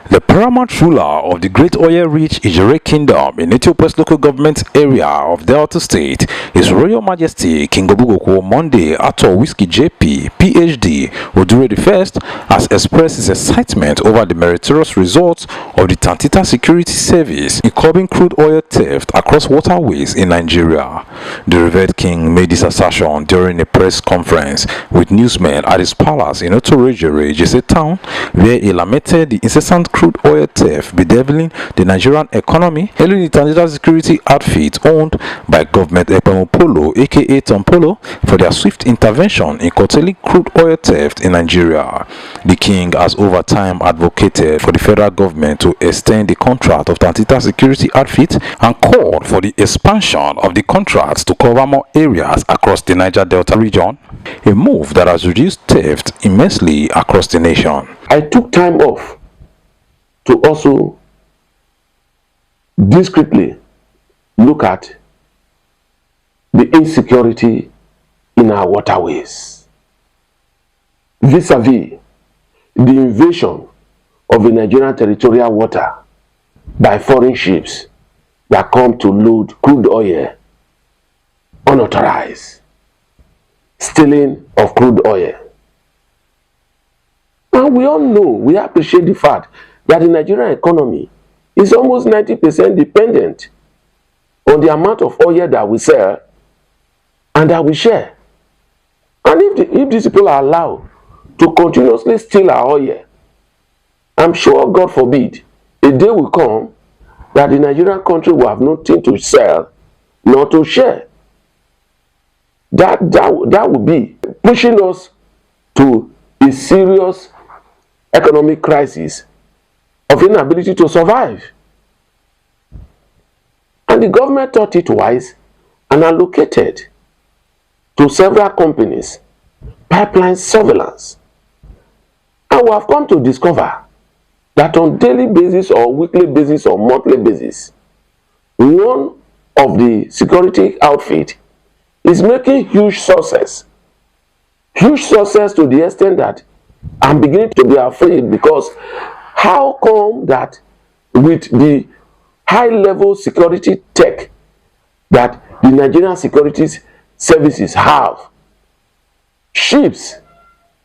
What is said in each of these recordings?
The paramount ruler of the great oil-rich Ijere Kingdom in Ethiopia's local government area of Delta State, His Royal Majesty King Obugokwo Monday Ato Whiskey JP, PhD, Odure I, has expressed his excitement over the meritorious results of the Tantita Security Service in curbing crude oil theft across waterways in Nigeria. The revered king made this assertion during a press conference with newsmen at his palace in Otorejere, Jese town, where he lamented the incessant crude oil theft bedeviling the Nigerian economy, hailing the Tantita Security outfit owned by government Polo, aka Tompolo, for their swift intervention in curtailing crude oil theft in Nigeria. The king has over time advocated for the federal government to extend the contract of Tantita Security outfit and called for the expansion of the contracts to cover more areas across the Niger Delta region, a move that has reduced theft immensely across the nation. I took time off to also discreetly look at the insecurity in our waterways vis-a-vis the invasion of the Nigerian territorial water by foreign ships that come to load crude oil unauthorized, stealing of crude oil. And we all know, we appreciate the fact that the Nigerian economy is almost 90% dependent on the amount of oil that we sell and that we share. And if these people are allowed to continuously steal our oil, I'm sure, God forbid, a day will come that the Nigerian country will have nothing to sell nor to share. That would be pushing us to a serious economic crisis of inability to survive. And the government thought it wise and allocated to several companies pipeline surveillance. And we have come to discover that on daily basis or weekly basis or monthly basis, one of the security outfit is making huge success to the extent that I'm beginning to be afraid, because how come that with the high-level security tech that the Nigerian security services have, ships,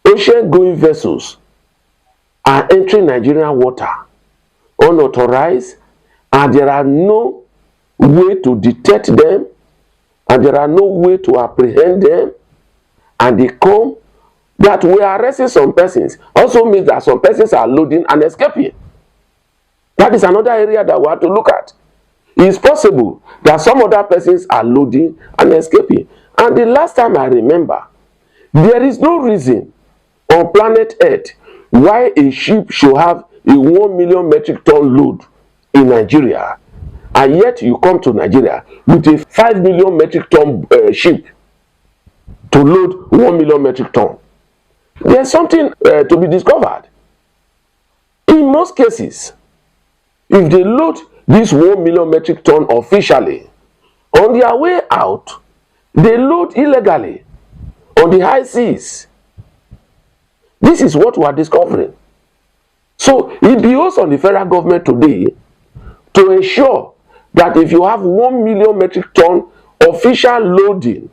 ocean-going vessels are entering Nigerian water unauthorized, and there are no way to detect them, and there are no way to apprehend them, and they come. That we are arresting some persons also means that some persons are loading and escaping. That is another area that we have to look at. It is possible that some other persons are loading and escaping. And the last time I remember, there is no reason on planet Earth why a ship should have a 1 million metric ton load in Nigeria, and yet you come to Nigeria with a 5 million metric ton ship to load 1 million metric ton. There's something to be discovered. In most cases, if they load this 1 million metric ton officially, on their way out, they load illegally on the high seas. This is what we are discovering. So it behoves on the federal government today to ensure that if you have 1 million metric ton official loading,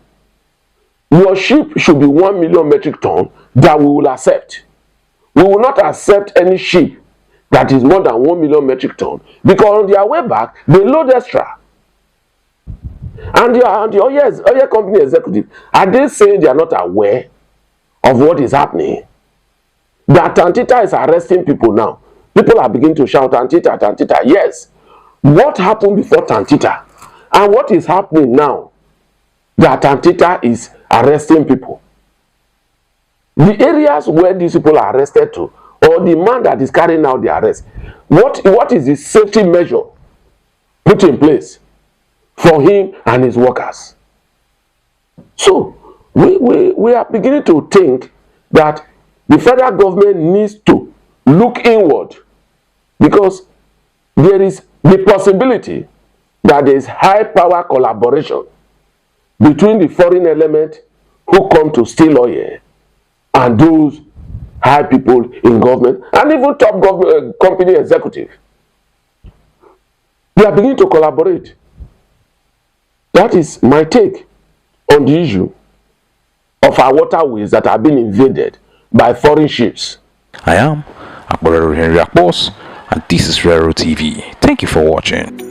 your ship should be 1 million metric ton that we will accept. We will not accept any ship that is more than 1 million metric ton, because on their way back, they load extra. And the oil company executive, are they saying they are not aware of what is happening? That Tantita is arresting people now. People are beginning to shout, Tantita, Tantita. Yes. What happened before Tantita? And what is happening now that Tantita is arresting people? The areas where these people are arrested to, or the man that is carrying out the arrest, what is the safety measure put in place for him and his workers? So we are beginning to think that the federal government needs to look inward, because there is the possibility that there is high power collaboration between the foreign element who come to steal oil and those high people in government, and even top government company executive. They are beginning to collaborate. That is my take on the issue of our waterways that have been invaded by foreign ships. I am Akbarero Henry Akbos, and this is Rero TV. Thank you for watching.